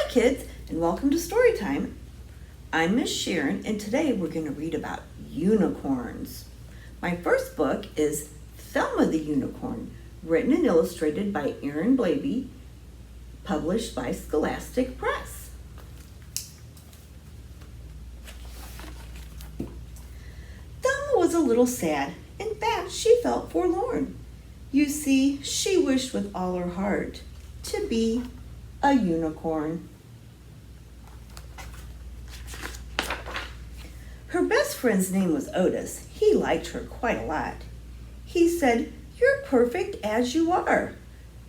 Hi kids, and welcome to Storytime. I'm Miss Sharon, and today we're going to read about unicorns. My first book is Thelma the Unicorn, written and illustrated by Aaron Blabey, published by Scholastic Press. Thelma was a little sad. In fact, she felt forlorn. You see, she wished with all her heart to be a unicorn. Her best friend's name was Otis. He liked her quite a lot. He said, "You're perfect as you are."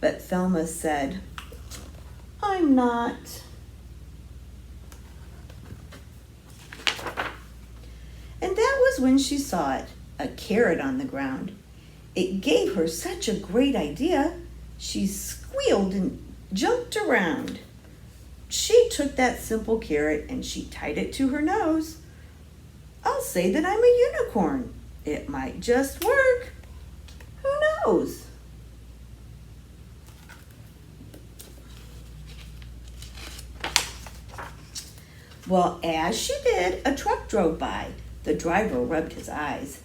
But Thelma said, "I'm not." And that was when she saw it, a carrot on the ground. It gave her such a great idea. She squealed and jumped around. She took that simple carrot and she tied it to her nose. I'll say that I'm a unicorn. It might just work. Who knows? Well, as she did, a truck drove by. The driver rubbed his eyes.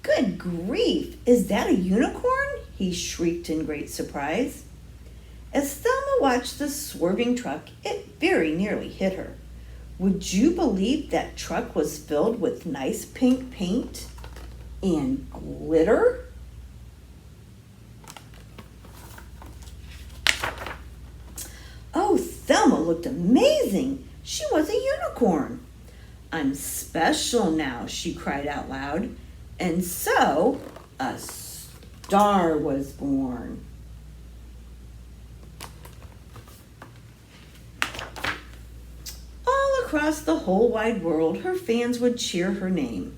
"Good grief, is that a unicorn?" he shrieked in great surprise. As Thelma watched the swerving truck, it very nearly hit her. Would you believe that truck was filled with nice pink paint and glitter? Oh, Thelma looked amazing. She was a unicorn. "I'm special now," she cried out loud. And so a star was born. All across the whole wide world, her fans would cheer her name.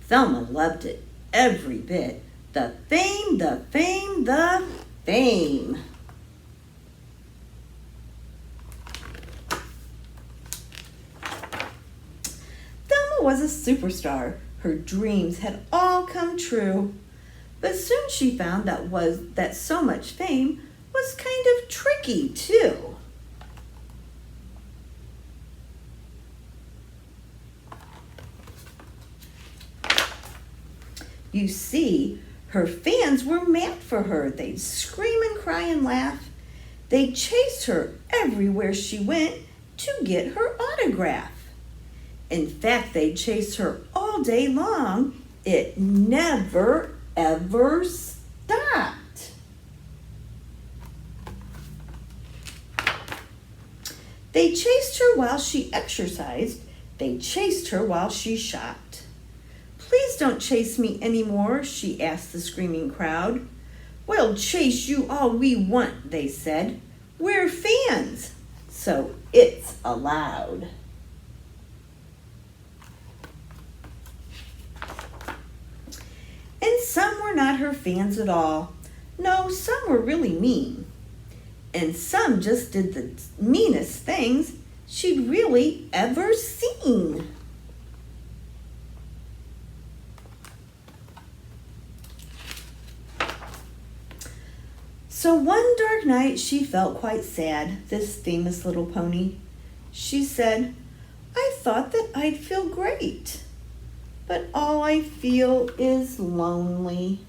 Thelma loved it every bit. The fame, the fame, the fame. Thelma was a superstar. Her dreams had all come true. But soon she found that so much fame was kind of tricky too. You see, her fans were mad for her. They'd scream and cry and laugh. They chased her everywhere she went to get her autograph. In fact, they chased her all day long. It never, ever stopped. They chased her while she exercised. They chased her while she shopped. "Please don't chase me anymore," she asked the screaming crowd. "We'll chase you all we want," they said. "We're fans, so it's allowed." And some were not her fans at all. No, some were really mean. And some just did the meanest things she'd really ever seen. So one dark night she felt quite sad, this famous little pony. She said, "I thought that I'd feel great, but all I feel is lonely."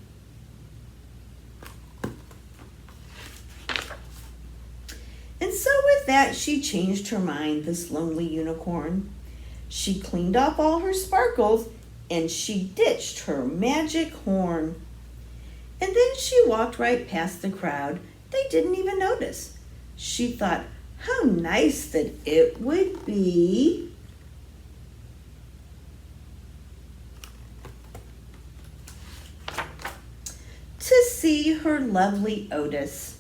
And so with that, she changed her mind, this lonely unicorn. She cleaned off all her sparkles and she ditched her magic horn. And then she walked right past the crowd. They didn't even notice. She thought how nice that it would be to see her lovely Otis.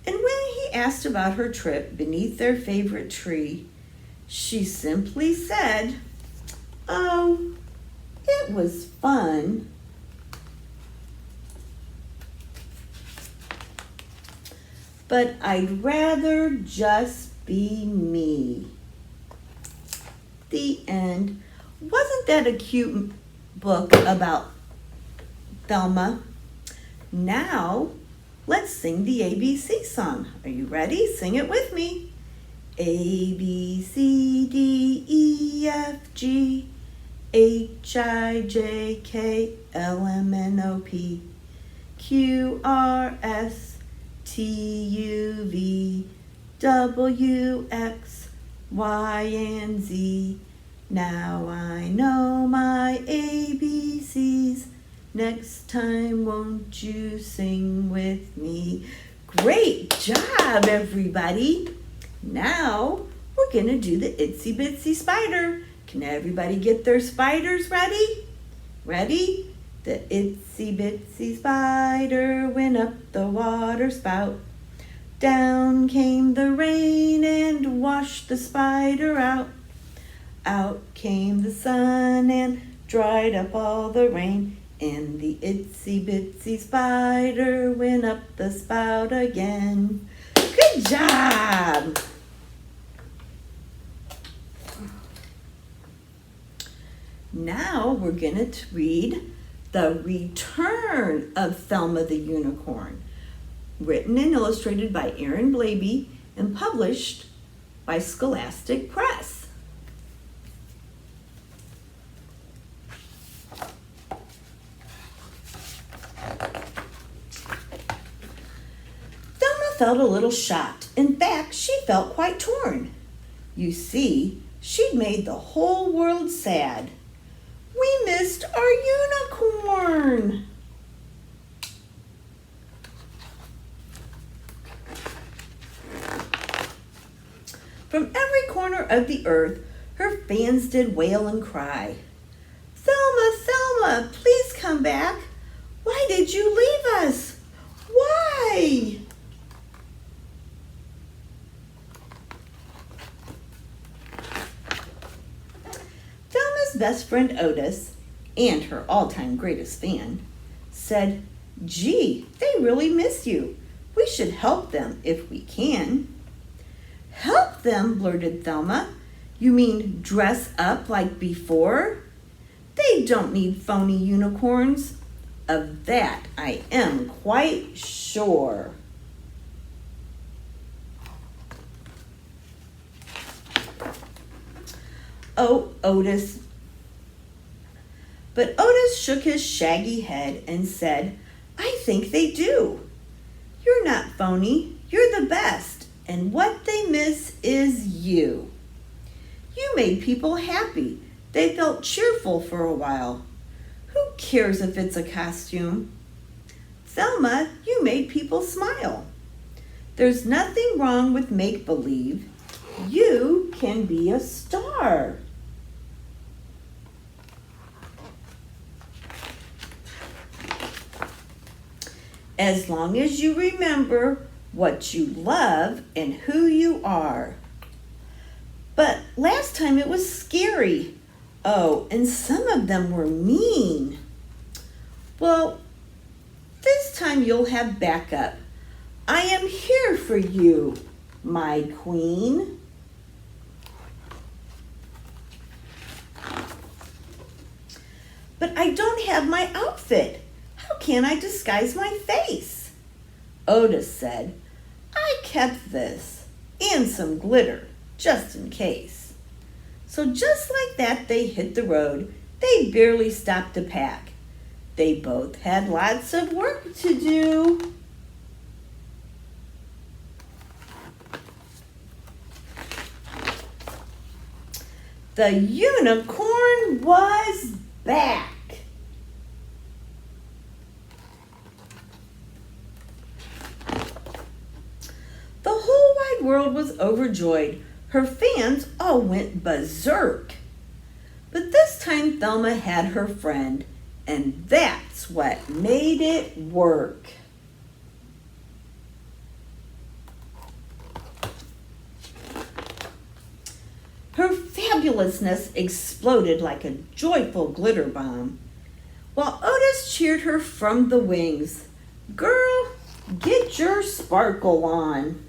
And when he asked about her trip beneath their favorite tree, she simply said, "Oh, it was fun. But I'd rather just be me." The end. Wasn't that a cute book about Thelma? Now, let's sing the ABC song. Are you ready? Sing it with me. A, B, C, D, E, F, G, H, I, J, K, L, M, N, O, P, Q, R, S, T, U, V, W, X, Y, and Z. Now I know my ABCs. Next time, won't you sing with me? Great job, everybody. Now we're going to do the Itsy Bitsy Spider. Can everybody get their spiders ready? Ready? The itsy bitsy spider went up the water spout. Down came the rain and washed the spider out. Out came the sun and dried up all the rain. And the itsy bitsy spider went up the spout again. Good job! Now we're going to read The Return of Thelma the Unicorn, written and illustrated by Aaron Blaby and published by Scholastic Press. Thelma felt a little shocked. In fact, she felt quite torn. You see, she'd made the whole world sad. We missed our unicorn. From every corner of the earth, her fans did wail and cry. Thelma, Thelma, please come back. Why did you leave us? Why? Thelma's best friend Otis, and her all-time greatest fan, said, Gee, they really miss you. We should help them if we can. Help them, blurted Thelma. You mean dress up like before? They don't need phony unicorns. Of that I am quite sure. Oh, Otis. But Otis shook his shaggy head and said, I think they do. You're not phony. You're the best. And what they miss is you. You made people happy. They felt cheerful for a while. Who cares if it's a costume? Thelma, you made people smile. There's nothing wrong with make-believe. You can be a star. As long as you remember what you love and who you are. But last time it was scary. Oh, and some of them were mean. Well, this time you'll have backup. I am here for you, my queen. But I don't have my outfit. How can I disguise my face? Otis said, I kept this and some glitter just in case. So just like that, they hit the road. They barely stopped to pack. They both had lots of work to do. The unicorn was back. The whole wide world was overjoyed. Her fans all went berserk. But this time Thelma had her friend, and that's what made it work. Her fabulousness exploded like a joyful glitter bomb, while Otis cheered her from the wings. Girl, get your sparkle on.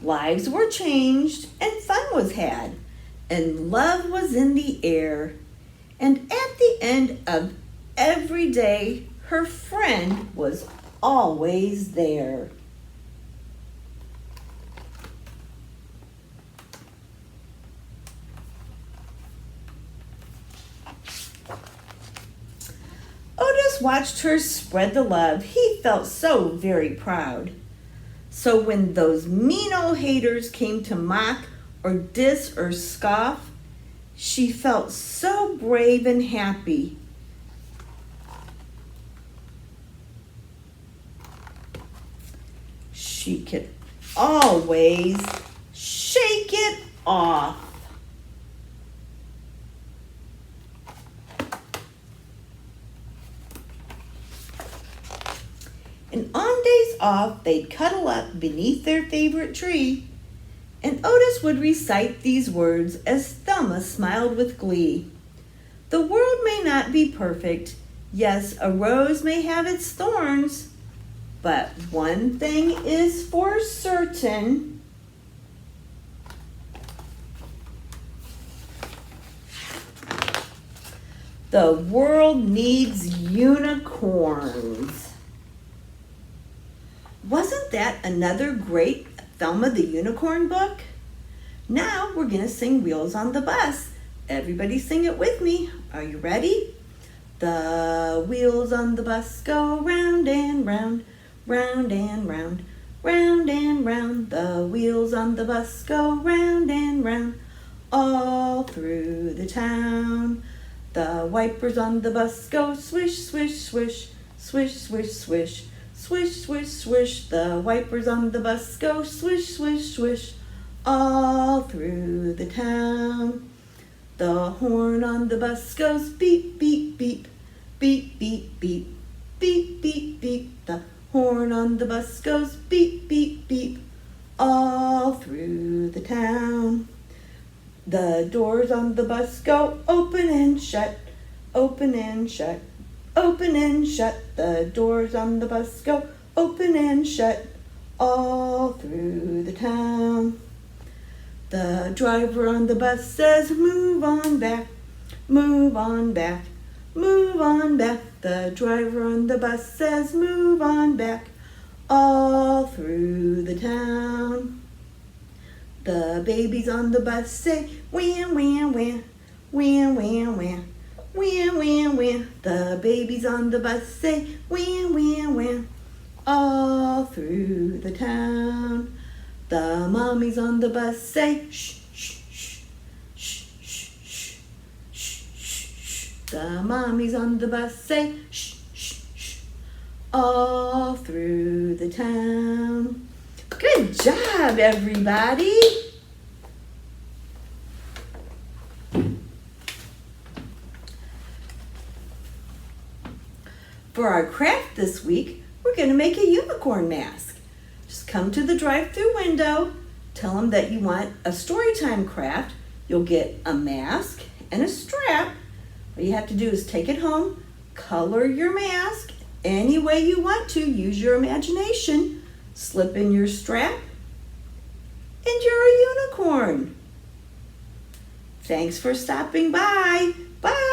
Lives were changed and fun was had, and love was in the air. And at the end of every day, Her friend was always there. Otis watched her spread the love. He felt so very proud. So when those mean old haters came to mock or diss or scoff, she felt so brave and happy. She could always shake it off. And on days off, they'd cuddle up beneath their favorite tree, and Otis would recite these words as Thelma smiled with glee. The world may not be perfect. Yes, a rose may have its thorns, but one thing is for certain. The world needs unicorns. Wasn't that another great Thelma the Unicorn book? Now we're going to sing Wheels on the Bus. Everybody sing it with me. Are you ready? The wheels on the bus go round and round, round and round, round and round. The wheels on the bus go round and round, all through the town. The wipers on the bus go swish, swish, swish, swish, swish, swish. Swish, swish, swish, the wipers on the bus go swish, swish, swish, all through the town. The horn on the bus goes beep, beep, beep, beep, beep, beep, beep, beep, beep. The horn on the bus goes beep, beep, beep, all through the town. The doors on the bus go open and shut, open and shut. Open and shut, the doors on the bus go open and shut, all through the town. The driver on the bus says, move on back, move on back, move on back. The driver on the bus says, move on back, all through the town. The babies on the bus say, wham, wham, wham, wham, wham, wham. Wham, wham, wham. The babies on the bus say, wham, wham, wham, all through the town. The mommies on the bus say, shh, shh, shh, shh, shh, shh, shh, shh, shh. The mommies on the bus say, shh, shh, shh, all through the town. Good job, everybody. For our craft this week, we're going to make a unicorn mask. Just come to the drive-through window, tell them that you want a storytime craft. You'll get a mask and a strap. All you have to do is take it home, color your mask any way you want to, use your imagination, slip in your strap, and you're a unicorn. Thanks for stopping by. Bye.